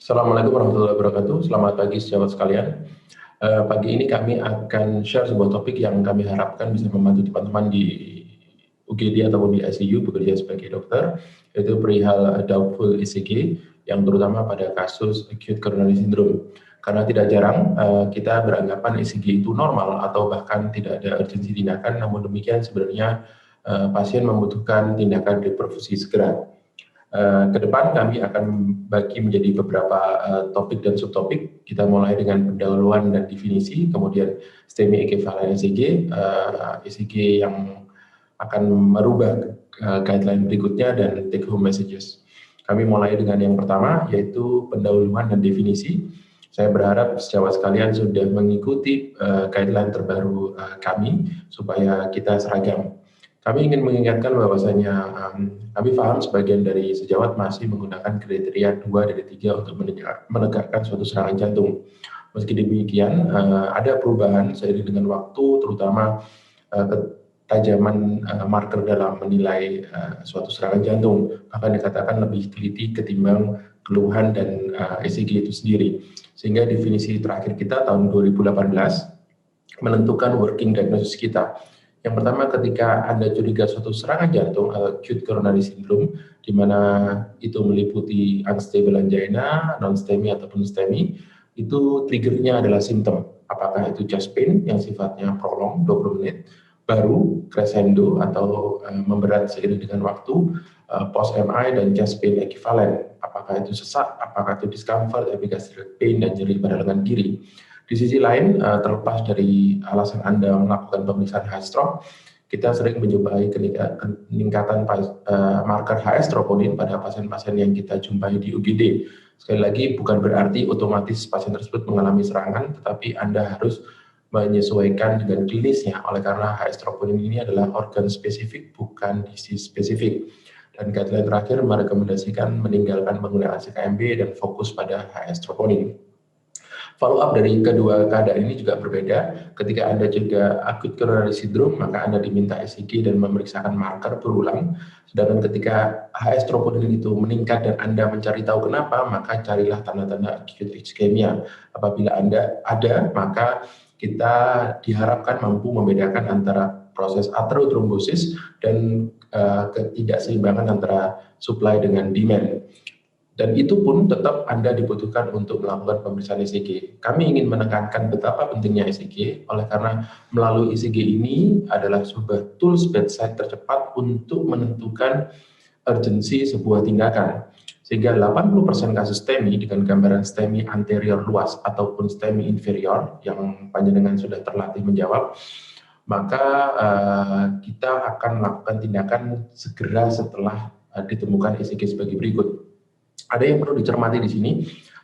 Assalamualaikum warahmatullahi wabarakatuh. Selamat pagi sejawat sekalian. Pagi ini kami akan share sebuah topik yang kami harapkan bisa membantu teman-teman di UGD ataupun di ICU bekerja sebagai dokter, yaitu perihal doubtful ECG yang terutama pada kasus acute coronary syndrome. Karena tidak jarang kita beranggapan ECG itu normal atau bahkan tidak ada urgensi tindakan, namun demikian sebenarnya pasien membutuhkan tindakan reperfusi segera. Ke depan kami akan bagi menjadi beberapa topik dan subtopik. Kita mulai dengan pendahuluan dan definisi, kemudian STEMI equivalent ECG, ECG yang akan merubah guideline berikutnya, dan take home messages. Kami mulai dengan yang pertama, yaitu pendahuluan dan definisi. Saya berharap sejawat sekalian sudah mengikuti guideline terbaru kami supaya kita seragam. Kami ingin mengingatkan bahwasanya kami paham sebagian dari sejawat masih menggunakan kriteria 2 dari 3 untuk menegakkan suatu serangan jantung. Meski demikian, ada perubahan seiring dengan waktu, terutama ketajaman marker dalam menilai suatu serangan jantung. Bahkan dikatakan lebih teliti ketimbang keluhan dan ECG itu sendiri. Sehingga definisi terakhir kita tahun 2018 menentukan working diagnosis kita. Yang pertama, ketika Anda curiga suatu serangan jantung atau acute coronary syndrome, di mana itu meliputi unstable angina, non-STEMI ataupun STEMI, itu triggernya adalah simptom. Apakah itu chest pain yang sifatnya prolong 20 menit, baru crescendo atau memberat seiring dengan waktu, post MI dan chest pain equivalent. Apakah itu sesak, apakah itu discomfort, epigastric pain dan nyeri pada lengan kiri. Di sisi lain, terlepas dari alasan Anda melakukan pemeriksaan high stroke, kita sering menjumpai peningkatan marker HS troponin pada pasien-pasien yang kita jumpai di UGD. Sekali lagi, bukan berarti otomatis pasien tersebut mengalami serangan, tetapi Anda harus menyesuaikan dengan klinisnya, oleh karena HS troponin ini adalah organ spesifik, bukan disease spesifik. Dan guideline terakhir merekomendasikan meninggalkan penggunaan CKMB dan fokus pada HS troponin. Follow up dari kedua keadaan ini juga berbeda. Ketika Anda juga acute coronary syndrome, maka Anda diminta ECG dan memeriksakan marker berulang. Sedangkan ketika HS troponin itu meningkat dan Anda mencari tahu kenapa, maka carilah tanda-tanda acute ischemia. Apabila Anda ada, maka kita diharapkan mampu membedakan antara proses aterotrombosis dan ketidakseimbangan antara supply dengan demand. Dan itu pun tetap Anda dibutuhkan untuk melakukan pemeriksaan ECG. Kami ingin menekankan betapa pentingnya ECG, oleh karena melalui ECG ini adalah sebuah tools bedside tercepat untuk menentukan urgensi sebuah tindakan. Sehingga 80% kasus STEMI dengan gambaran STEMI anterior luas ataupun STEMI inferior, yang panjenengan sudah terlatih menjawab, maka kita akan melakukan tindakan segera setelah ditemukan ECG sebagai berikut. Ada yang perlu dicermati di sini,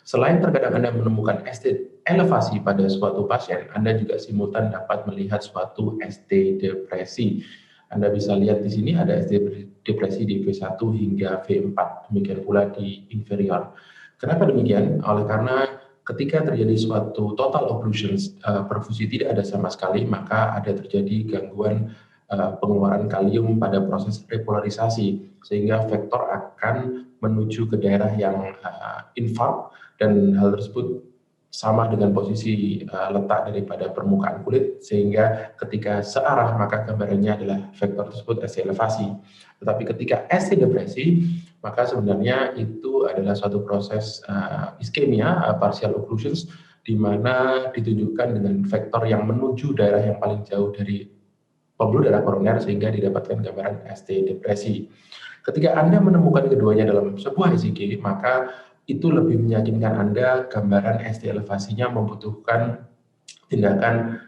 selain terkadang Anda menemukan ST elevasi pada suatu pasien, Anda juga simultan dapat melihat suatu ST depresi. Anda bisa lihat di sini ada ST depresi di V1 hingga V4, demikian pula di inferior. Kenapa demikian? Oleh karena ketika terjadi suatu total occlusion, perfusi tidak ada sama sekali, maka ada terjadi gangguan pengeluaran kalium pada proses repolarisasi, sehingga vektor akan menuju ke daerah yang infark, dan hal tersebut sama dengan posisi letak daripada permukaan kulit, sehingga ketika searah maka gambarannya adalah vektor tersebut ST elevasi. Tetapi ketika ST depresi, maka sebenarnya itu adalah suatu proses iskemia, partial occlusions, di mana ditunjukkan dengan vektor yang menuju daerah yang paling jauh dari pembuluh darah koroner, sehingga didapatkan gambaran ST depresi. Ketika Anda menemukan keduanya dalam sebuah ECG, maka itu lebih meyakinkan Anda gambaran ST elevasinya membutuhkan tindakan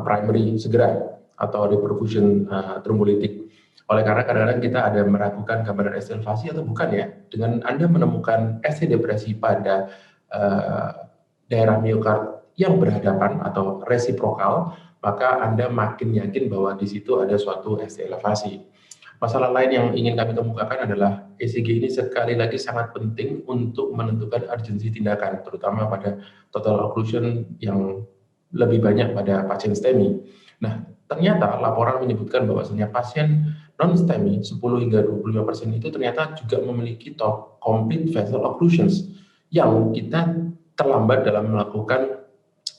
primary segera atau reperfusion trombolitik. Oleh karena kadang-kadang kita ada meragukan gambaran ST elevasi atau bukan ya. Dengan Anda menemukan ST depresi pada daerah miokard yang berhadapan atau resiprokal, maka Anda makin yakin bahwa di situ ada suatu ST elevasi. Masalah lain yang ingin kami kemukakan adalah ECG ini sekali lagi sangat penting untuk menentukan urgensi tindakan, terutama pada total occlusion yang lebih banyak pada pasien STEMI. Nah, ternyata laporan menyebutkan bahwasanya pasien non-STEMI 10 hingga 25% itu ternyata juga memiliki complete vessel occlusions, yang kita terlambat dalam melakukan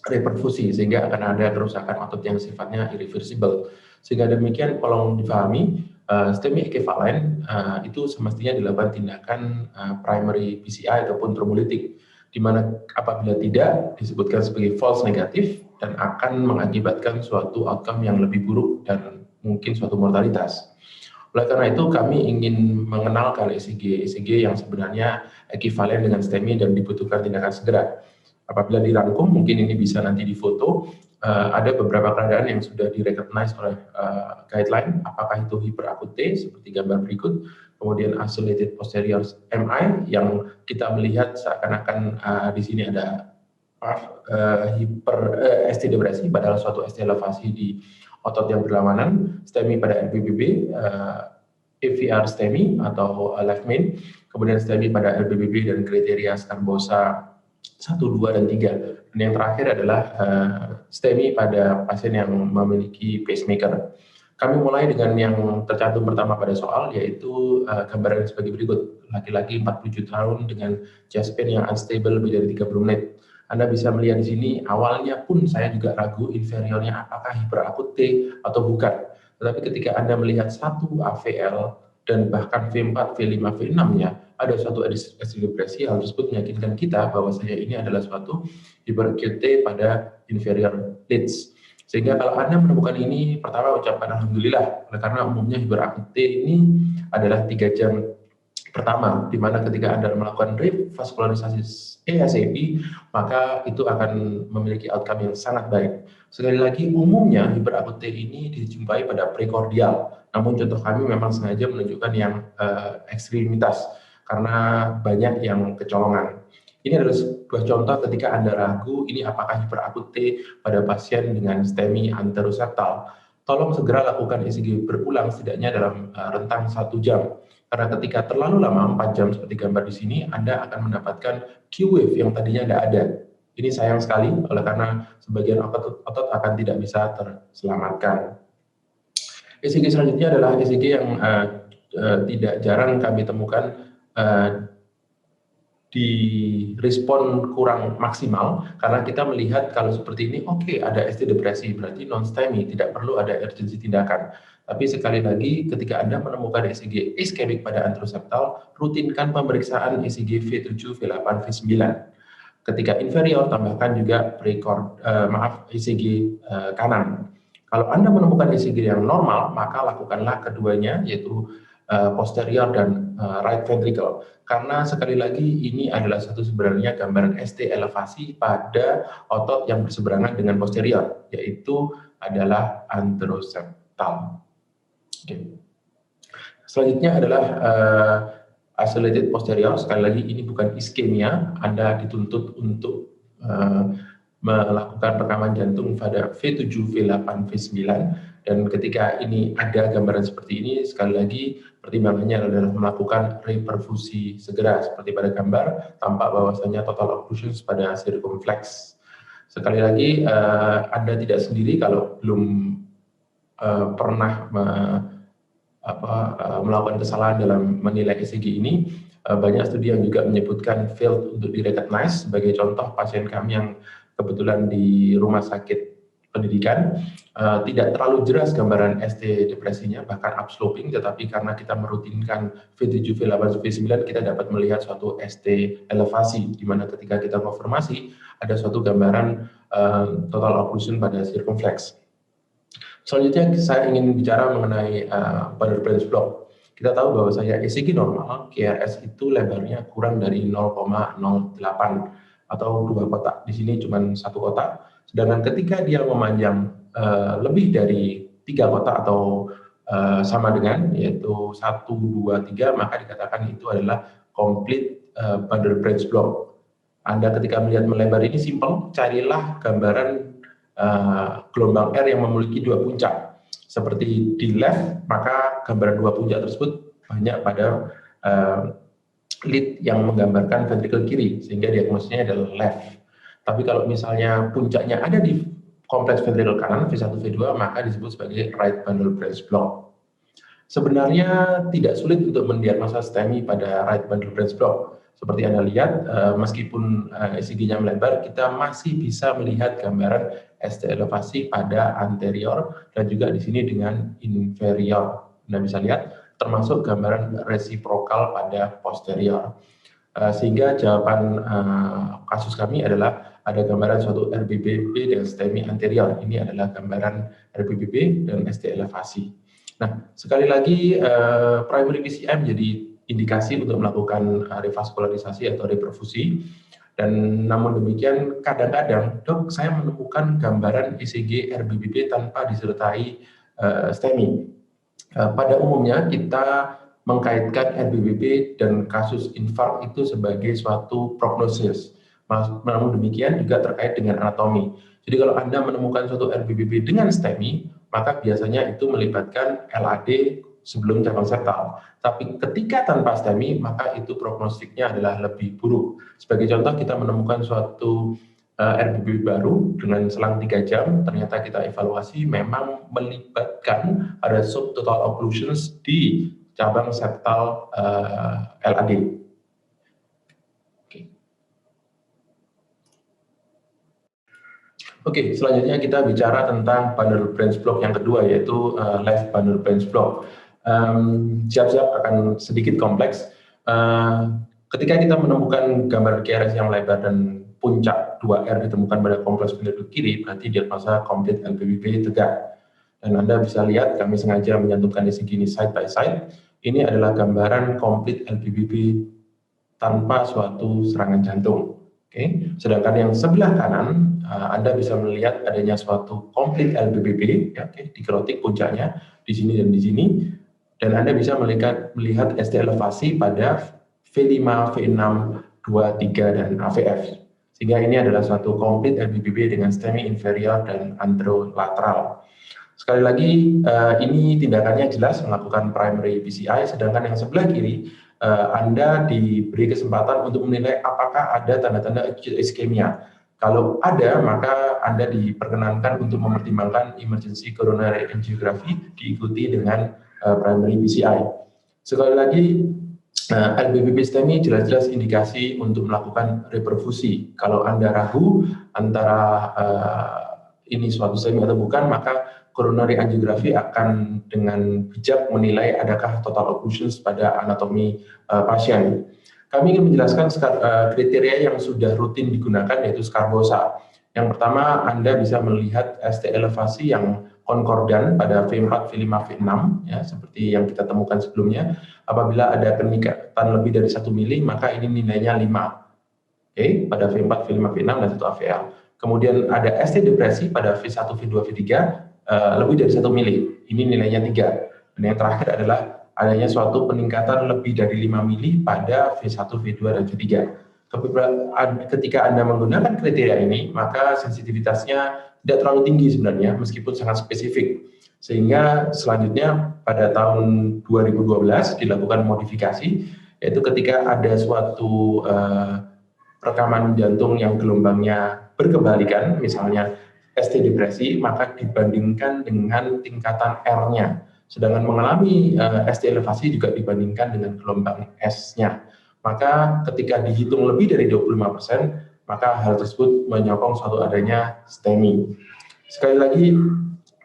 reperfusi, sehingga akan ada kerusakan otot yang sifatnya irreversible. Sehingga demikian, tolong difahami, STEMI ekivalen itu semestinya dilakukan tindakan primary PCI ataupun trombolytik, di mana apabila tidak disebutkan sebagai false negatif dan akan mengakibatkan suatu outcome yang lebih buruk dan mungkin suatu mortalitas. Oleh karena itu, kami ingin mengenalkan ECG yang sebenarnya ekivalen dengan STEMI dan dibutuhkan tindakan segera. Apabila dirangkum, mungkin ini bisa nanti difoto. Ada beberapa keadaan yang sudah direcognize oleh guideline, apakah itu hiperakut T seperti gambar berikut, kemudian isolated posterior MI yang kita melihat seakan-akan di sini ada ST depresi, padahal suatu ST elevasi di otot yang berlawanan, STEMI pada LBBB, AVR STEMI atau left main, kemudian STEMI pada LBBB dan kriteria Scarbosa 1, 2, dan 3. Dan yang terakhir adalah STEMI pada pasien yang memiliki pacemaker. Kami mulai dengan yang tercantum pertama pada soal, yaitu gambaran sebagai berikut. Laki-laki 47 tahun dengan chest pain yang unstable lebih dari 30 menit. Anda bisa melihat di sini, awalnya pun saya juga ragu inferiornya apakah hiperakut T atau bukan. Tetapi ketika Anda melihat satu AVL dan bahkan V4, V5, V6-nya, ada suatu ST depresi, hal tersebut meyakinkan kita bahwa ini adalah suatu hiperakut T pada inferior leads. Sehingga kalau Anda menemukan ini, pertama ucapkan Alhamdulillah, karena umumnya hiperakut T ini adalah 3 jam pertama, di mana ketika Anda melakukan revaskularisasi ASAP, maka itu akan memiliki outcome yang sangat baik. Sekali lagi, umumnya hiperakut T ini dijumpai pada prekordial, namun contoh kami memang sengaja menunjukkan yang ekstremitas, karena banyak yang kecolongan. Ini adalah sebuah contoh ketika Anda ragu, ini apakah hiperakut T pada pasien dengan STEMI anteroseptal. Tolong segera lakukan ECG berulang setidaknya dalam rentang 1 jam. Karena ketika terlalu lama, 4 jam seperti gambar di sini, Anda akan mendapatkan Q-wave yang tadinya tidak ada. Ini sayang sekali, oleh karena sebagian otot akan tidak bisa terselamatkan. ECG selanjutnya adalah ECG yang tidak jarang kami temukan di respon kurang maksimal, karena kita melihat kalau seperti ini, oke, ada ST depresi, berarti non-STEMI, tidak perlu ada urgensi tindakan. Tapi sekali lagi, ketika Anda menemukan ECG iskemik pada anteroseptal, rutinkan pemeriksaan ECG V7, V8, V9. Ketika inferior, tambahkan juga ECG kanan. Kalau Anda menemukan ECG yang normal, maka lakukanlah keduanya, yaitu posterior dan right ventricle. Karena sekali lagi ini adalah satu sebenarnya gambaran ST elevasi pada otot yang berseberangan dengan posterior, yaitu adalah anteroseptal. Okay. Selanjutnya adalah isolated posterior. Sekali lagi ini bukan iskemia, Anda dituntut untuk melakukan rekaman jantung pada V7, V8, V9, dan ketika ini ada gambaran seperti ini, sekali lagi pertimbangannya adalah melakukan reperfusi segera seperti pada gambar, tampak bahwasanya total occlusions pada circumflex. Sekali lagi, Anda tidak sendiri kalau belum pernah melakukan kesalahan dalam menilai ECG ini. Banyak studi yang juga menyebutkan failed untuk direcognize. Sebagai contoh, pasien kami yang kebetulan di rumah sakit pendidikan, tidak terlalu jelas gambaran ST depresinya, bahkan upsloping, tetapi karena kita merutinkan V7, V8, V9, kita dapat melihat suatu ST elevasi, di mana ketika kita konfirmasi, ada suatu gambaran total occlusion pada circumflex. Selanjutnya saya ingin bicara mengenai bundle branch block. Kita tahu bahwa ECG normal, KRS itu lebarnya kurang dari 0,08 atau 2 kotak. Di sini cuma 1 kotak. Sedangkan ketika dia memanjang lebih dari 3 kotak atau sama dengan, yaitu 1, 2, 3, maka dikatakan itu adalah complete bundle branch block. Anda ketika melihat melebar ini simple, carilah gambaran gelombang R yang memiliki 2 puncak. Seperti di left, maka gambaran 2 puncak tersebut banyak pada lead yang menggambarkan ventricle kiri, sehingga diagnosisnya adalah left. Tapi kalau misalnya puncaknya ada di kompleks ventricle kanan, V1, V2, maka disebut sebagai right bundle branch block. Sebenarnya tidak sulit untuk mendiagnosa STEMI pada right bundle branch block. Seperti Anda lihat, meskipun ECG-nya melebar, kita masih bisa melihat gambaran ST elevasi pada anterior dan juga di sini dengan inferior. Anda bisa lihat, termasuk gambaran resiprokal pada posterior. Sehingga jawaban kasus kami adalah ada gambaran suatu RBBB dengan STEMI anterior. Ini adalah gambaran RBBB dan ST elevasi. Nah, sekali lagi primary PCI menjadi indikasi untuk melakukan revaskularisasi atau reperfusi. Dan namun demikian, kadang-kadang dok saya menemukan gambaran ECG RBBB tanpa disertai STEMI. Pada umumnya kita mengkaitkan RBBB dan kasus infark itu sebagai suatu prognosis. Namun demikian juga terkait dengan anatomi. Jadi kalau Anda menemukan suatu RBBB dengan STEMI, maka biasanya itu melibatkan LAD sebelum cabang septal. Tapi ketika tanpa STEMI, maka itu prognostiknya adalah lebih buruk. Sebagai contoh, kita menemukan suatu RBB baru dengan selang 3 jam, ternyata kita evaluasi memang melibatkan ada subtotal occlusions di cabang septal LAD. Oke, selanjutnya kita bicara tentang bundle branch block yang kedua, yaitu left bundle branch block. Siap-siap akan sedikit kompleks. Ketika kita menemukan gambar QRS yang lebar dan puncak 2R ditemukan pada kompleks penduduk kiri, berarti diagnosa komplit LBBB tegak. Dan Anda bisa lihat, kami sengaja menyantumkan di sini side by side. Ini adalah gambaran komplit LBBB tanpa suatu serangan jantung. Oke. Sedangkan yang sebelah kanan, Anda bisa melihat adanya suatu komplit LBBB, ya, dikrotik puncaknya di sini dan di sini. Dan Anda bisa melihat ST elevasi pada V5, V6, 2, 3, dan AVF. Sehingga ini adalah suatu komplit LBBB dengan STEMI inferior dan anterolateral. Sekali lagi, ini tindakannya jelas melakukan primary PCI, sedangkan yang sebelah kiri, Anda diberi kesempatan untuk menilai apakah ada tanda-tanda acute ischemia. Kalau ada, maka Anda diperkenankan untuk mempertimbangkan emergency coronary angiography diikuti dengan primary PCI. Sekali lagi, LBBB STEMI jelas-jelas indikasi untuk melakukan reperfusi. Kalau Anda ragu antara ini suatu STEMI atau bukan, maka coronary angiography akan dengan bijak menilai adakah total occlusions pada anatomi pasien. Kami ingin menjelaskan kriteria yang sudah rutin digunakan, yaitu Scarbosa. Yang pertama, Anda bisa melihat ST elevasi yang konkordan pada V4, V5, V6, ya, seperti yang kita temukan sebelumnya. Apabila ada peningkatan lebih dari 1 mili, maka ini nilainya 5. Oke, pada V4, V5, V6, dan 1 AVL. Kemudian ada ST depresi pada V1, V2, V3, lebih dari 1 mili, ini nilainya 3. Dan yang terakhir adalah adanya suatu peningkatan lebih dari 5 mili pada V1, V2, dan V3. Ketika Anda menggunakan kriteria ini, maka sensitivitasnya tidak terlalu tinggi sebenarnya, meskipun sangat spesifik. Sehingga selanjutnya pada tahun 2012 dilakukan modifikasi, yaitu ketika ada suatu rekaman jantung yang gelombangnya berkebalikan, misalnya ST depresi, maka dibandingkan dengan tingkatan R-nya. Sedangkan mengalami ST elevasi juga dibandingkan dengan gelombang S-nya. Maka ketika dihitung lebih dari 25%, maka hal tersebut menyokong suatu adanya STEMI. Sekali lagi,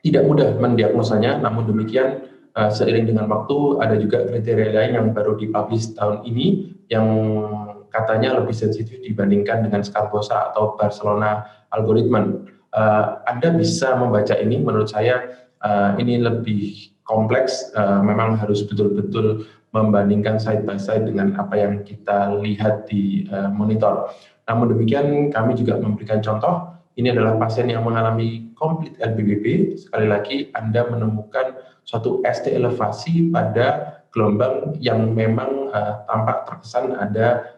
tidak mudah mendiagnosanya, namun demikian seiring dengan waktu ada juga kriteria lain yang baru dipublish tahun ini yang katanya lebih sensitif dibandingkan dengan Scarbosa atau Barcelona algoritma. Anda bisa membaca ini, menurut saya ini lebih kompleks, memang harus betul-betul membandingkan side by side dengan apa yang kita lihat di monitor. Namun demikian, kami juga memberikan contoh, ini adalah pasien yang mengalami komplit LBBB, sekali lagi Anda menemukan suatu ST elevasi pada gelombang yang memang tampak terkesan ada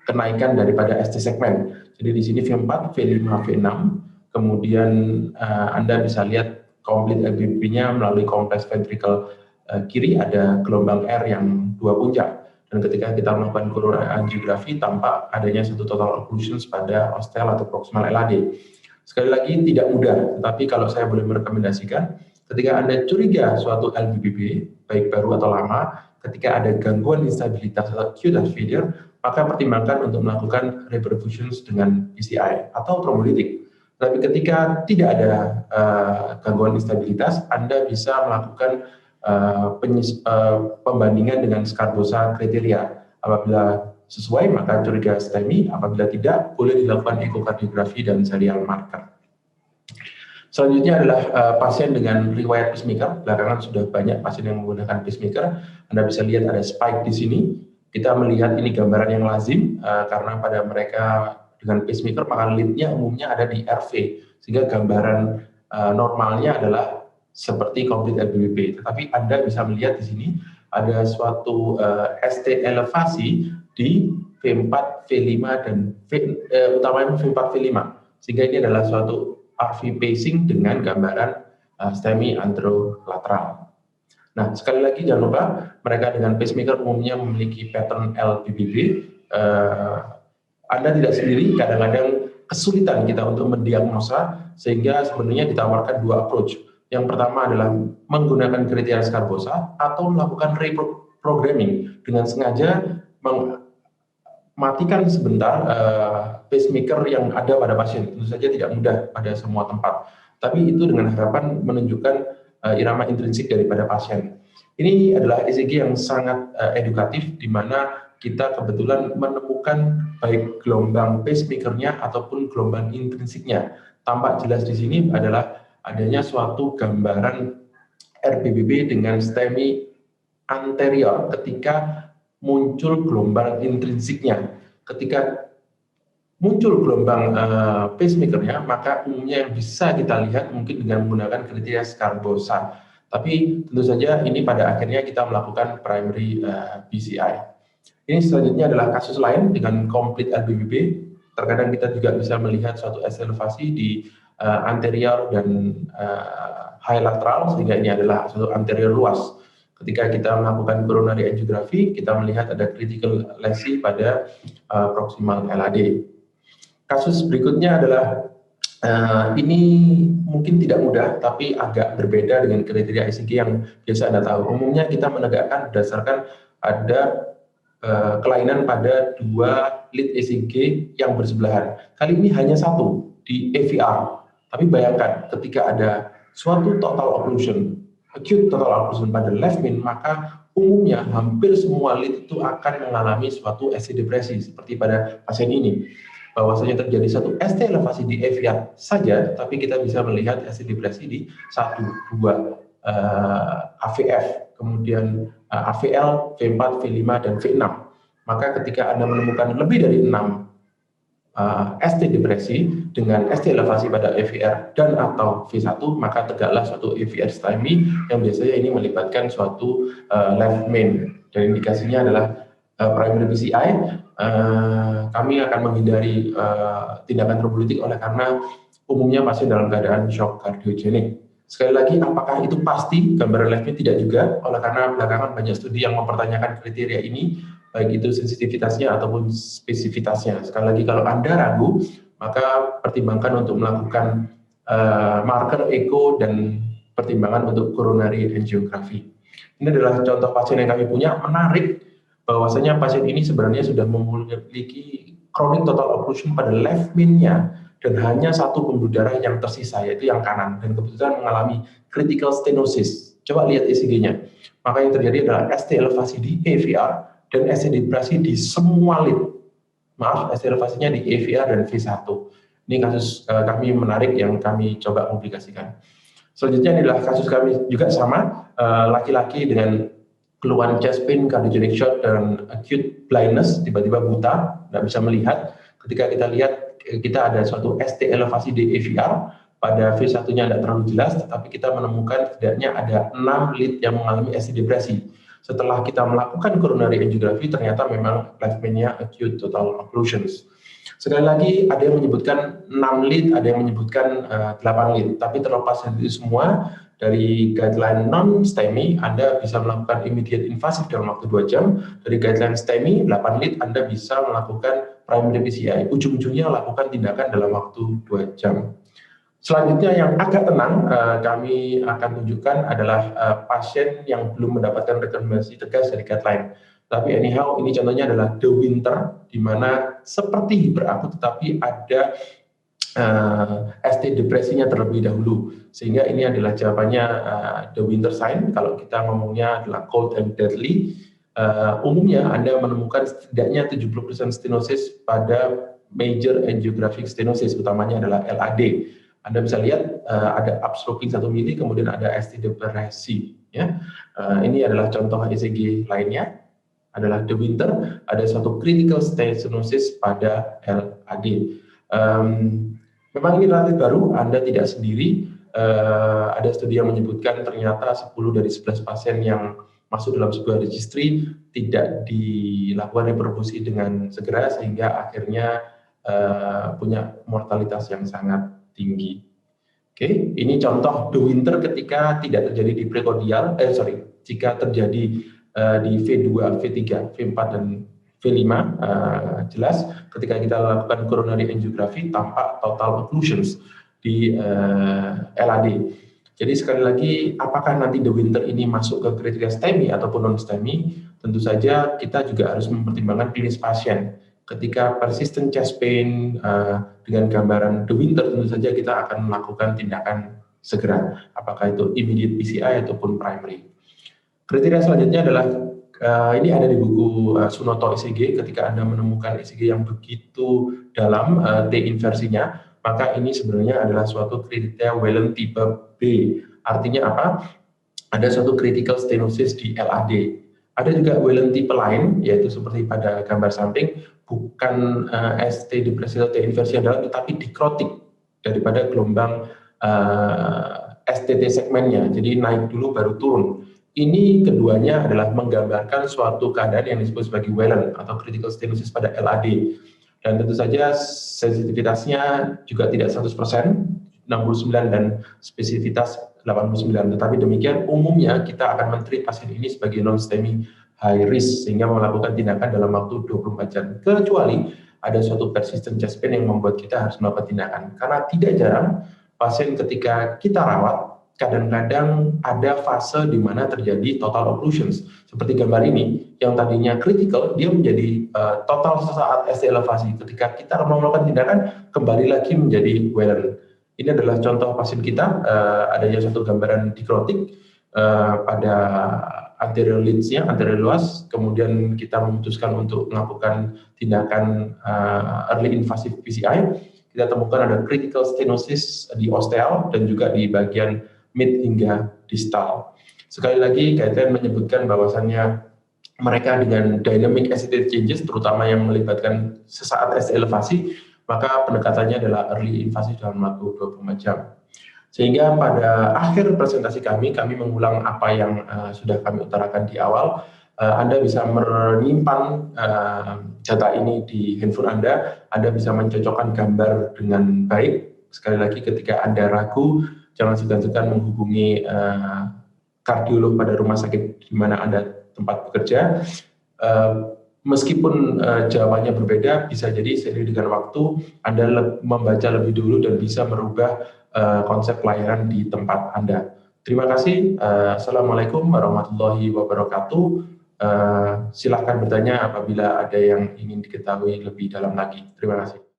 kenaikan daripada ST segmen. Jadi di sini V4, V5, V6, kemudian Anda bisa lihat komplit LBBB-nya melalui kompleks ventricle kiri ada gelombang R yang 2 puncak. Dan ketika kita melakukan coronary angiography, tampak adanya satu total occlusions pada ostel atau proximal LAD. Sekali lagi tidak mudah, tetapi kalau saya boleh merekomendasikan, ketika Anda curiga suatu LBBB, baik baru atau lama, ketika ada gangguan instabilitas atau acute heart failure, maka pertimbangkan untuk melakukan reperfusions dengan PCI atau trombolitik. Tapi ketika tidak ada gangguan instabilitas, Anda bisa melakukan pembandingan dengan Scarbosa kriteria. Apabila sesuai, maka curiga STEMI. Apabila tidak, boleh dilakukan ekokardiografi dan serial marker. Selanjutnya adalah pasien dengan riwayat pacemaker. Belakangan sudah banyak pasien yang menggunakan pacemaker. Anda bisa lihat ada spike di sini. Kita melihat ini gambaran yang lazim karena pada mereka dengan pacemaker maka lead-nya umumnya ada di RV, sehingga gambaran normalnya adalah seperti complete LBBP. Tetapi Anda bisa melihat di sini ada suatu ST elevasi di V4, V5 dan utamanya V4, V5, sehingga ini adalah suatu RV pacing dengan gambaran STEMI anterolateral. Nah, sekali lagi jangan lupa mereka dengan pacemaker umumnya memiliki pattern LBBP. Anda tidak sendiri, kadang-kadang kesulitan kita untuk mendiagnosa, sehingga sebenarnya ditawarkan dua approach. Yang pertama adalah menggunakan kriteria Scarbosa atau melakukan reprogramming dengan sengaja matikan sebentar pacemaker yang ada pada pasien. Tentu saja tidak mudah pada semua tempat, tapi itu dengan harapan menunjukkan irama intrinsik daripada pasien. Ini adalah ECG yang sangat edukatif, di mana kita kebetulan menemukan baik gelombang pacemakernya ataupun gelombang intrinsiknya. Tampak jelas di sini adalah adanya suatu gambaran RBBB dengan STEMI anterior ketika muncul gelombang intrinsiknya. Ketika muncul gelombang pacemakernya, maka umumnya yang bisa kita lihat mungkin dengan menggunakan kriteria Scarbosa. Tapi tentu saja ini pada akhirnya kita melakukan primary PCI. Ini selanjutnya adalah kasus lain dengan complete LBBP. Terkadang kita juga bisa melihat suatu ST elevasi di anterior dan high lateral, sehingga ini adalah suatu anterior luas. Ketika kita melakukan coronary angiography, kita melihat ada critical lesi pada proximal LAD. Kasus berikutnya adalah ini mungkin tidak mudah, tapi agak berbeda dengan kriteria ECG yang biasa Anda tahu. Umumnya kita menegakkan berdasarkan ada kelainan pada dua lead ECG yang bersebelahan. Kali ini hanya satu di AVR. Tapi bayangkan ketika ada suatu total occlusion, acute total occlusion pada left main, maka umumnya hampir semua lead itu akan mengalami suatu ST depresi seperti pada pasien ini. Bahwasanya terjadi satu ST elevasi di AVR saja, tapi kita bisa melihat ST depresi di 1, 2 AVF, kemudian AVL, V4, V5, dan V6. Maka ketika Anda menemukan lebih dari 6 ST depresi dengan ST elevasi pada AVR dan atau V1, maka tegaklah suatu AVR STEMI yang biasanya ini melibatkan suatu left main. Dan indikasinya adalah primary PCI. Kami akan menghindari tindakan trombolitik oleh karena umumnya pasien dalam keadaan shock kardiogenik. Sekali lagi, apakah itu pasti gambaran left main? Tidak juga, oleh karena belakangan banyak studi yang mempertanyakan kriteria ini, baik itu sensitivitasnya ataupun spesifitasnya. Sekali lagi, kalau Anda ragu, maka pertimbangkan untuk melakukan marker echo dan pertimbangan untuk coronary angiography. Ini adalah contoh pasien yang kami punya. Menarik bahwasanya pasien ini sebenarnya sudah memiliki chronic total occlusion pada left main-nya, dan hanya satu pembuluh darah yang tersisa, yaitu yang kanan, dan kebetulan mengalami critical stenosis. Coba lihat ECG-nya. Maka yang terjadi adalah ST elevasi di AVR dan ST depresi di semua lead. Maaf, ST elevasinya di AVR dan V1. Ini kasus kami menarik yang kami coba publikasikan. Selanjutnya adalah kasus kami juga sama, laki-laki dengan keluhan chest pain, cardiogenic shock, dan acute blindness, tiba-tiba buta, tidak bisa melihat. Ketika kita lihat, kita ada suatu ST elevasi di AVR, pada V1-nya tidak terlalu jelas, tetapi kita menemukan setidaknya ada 6 lead yang mengalami ST depresi. Setelah kita melakukan coronary angiography, ternyata memang left main-nya acute total occlusions. Sekali lagi, ada yang menyebutkan 6 lead, ada yang menyebutkan 8 lead, tapi terlepas dari itu semua, dari guideline non-STEMI, Anda bisa melakukan immediate invasive dalam waktu 2 jam. Dari guideline STEMI, 8 lead, Anda bisa melakukan primary PCI. Ujung-ujungnya lakukan tindakan dalam waktu 2 jam. Selanjutnya yang agak tenang, kami akan tunjukkan adalah pasien yang belum mendapatkan rekomendasi tegas dari guideline. Tapi anyhow, ini contohnya adalah The Winter, di mana seperti hiperakut tetapi ada ST depresinya terlebih dahulu. Sehingga ini adalah jawabannya The Winter sign. Kalau kita ngomongnya adalah cold and deadly, umumnya Anda menemukan setidaknya 70% stenosis pada major angiographic stenosis, utamanya adalah LAD. Anda bisa lihat ada upsloping 1 mili, kemudian ada ST depresi. Ya. Ini adalah contoh ECG lainnya, adalah The Winter, ada suatu critical stenosis pada LAD. Memang ini relatif baru, Anda tidak sendiri. Ada studi yang menyebutkan ternyata 10 dari 11 pasien yang masuk dalam sebuah registry tidak dilakukan reproduksi dengan segera, sehingga akhirnya punya mortalitas yang sangat tinggi. Oke, ini contoh The Winter ketika tidak terjadi di prekordial, jika terjadi di V2, V3, V4, dan V5, jelas ketika kita lakukan coronary angiography tampak total occlusions di LAD. Jadi sekali lagi, apakah nanti The Winter ini masuk ke kriteria STEMI ataupun non-STEMI? Tentu saja kita juga harus mempertimbangkan klinis pasien. Ketika persistent chest pain dengan gambaran The Winter, tentu saja kita akan melakukan tindakan segera, apakah itu immediate PCI ataupun primary. Kriteria selanjutnya adalah ini ada di buku Sunoto ECG. Ketika Anda menemukan ECG yang begitu dalam T inversinya, maka ini sebenarnya adalah suatu kriteria Whelan tipe B. Artinya apa? Ada suatu critical stenosis di LAD. Ada juga Whelan tipe lain, yaitu seperti pada gambar samping, bukan ST depresi atau T inversi adalah, tetapi dikrotik daripada gelombang STT segmennya. Jadi naik dulu baru turun. Ini keduanya adalah menggambarkan suatu keadaan yang disebut sebagai Whelan atau critical stenosis pada LAD. Dan tentu saja sensitivitasnya juga tidak 100%, 69 dan spesifitas 89. Tetapi demikian umumnya kita akan men-treat pasien ini sebagai non-STEMI high risk sehingga melakukan tindakan dalam waktu 24 jam. Kecuali ada suatu persistent chest pain yang membuat kita harus melakukan tindakan. Karena tidak jarang pasien ketika kita rawat kadang-kadang ada fase di mana terjadi total occlusions. Seperti gambar ini, yang tadinya critical, dia menjadi total sesaat ST elevasi. Ketika kita melakukan tindakan, kembali lagi menjadi Whelan. Ini adalah contoh pasien kita, adanya satu gambaran dikrotik pada anterior leads-nya, anterior luas, kemudian kita memutuskan untuk melakukan tindakan early invasive PCI. Kita temukan ada critical stenosis di osteal dan juga di bagian mid hingga distal. Sekali lagi, guideline menyebutkan bahwasannya mereka dengan dynamic ST changes, terutama yang melibatkan sesaat ST elevasi, maka pendekatannya adalah early invasive dalam waktu 24 jam. Sehingga pada akhir presentasi kami mengulang apa yang sudah kami utarakan di awal. Anda bisa menyimpan data ini di handphone Anda bisa mencocokkan gambar dengan baik. Sekali lagi, ketika Anda ragu, jangan segan-segan menghubungi kardiolog pada rumah sakit di mana Anda tempat bekerja. Meskipun jawabannya berbeda, bisa jadi seiring dengan waktu Anda membaca lebih dulu dan bisa merubah konsep pelayanan di tempat Anda. Terima kasih. Assalamualaikum warahmatullahi wabarakatuh. Silakan bertanya apabila ada yang ingin diketahui lebih dalam lagi. Terima kasih.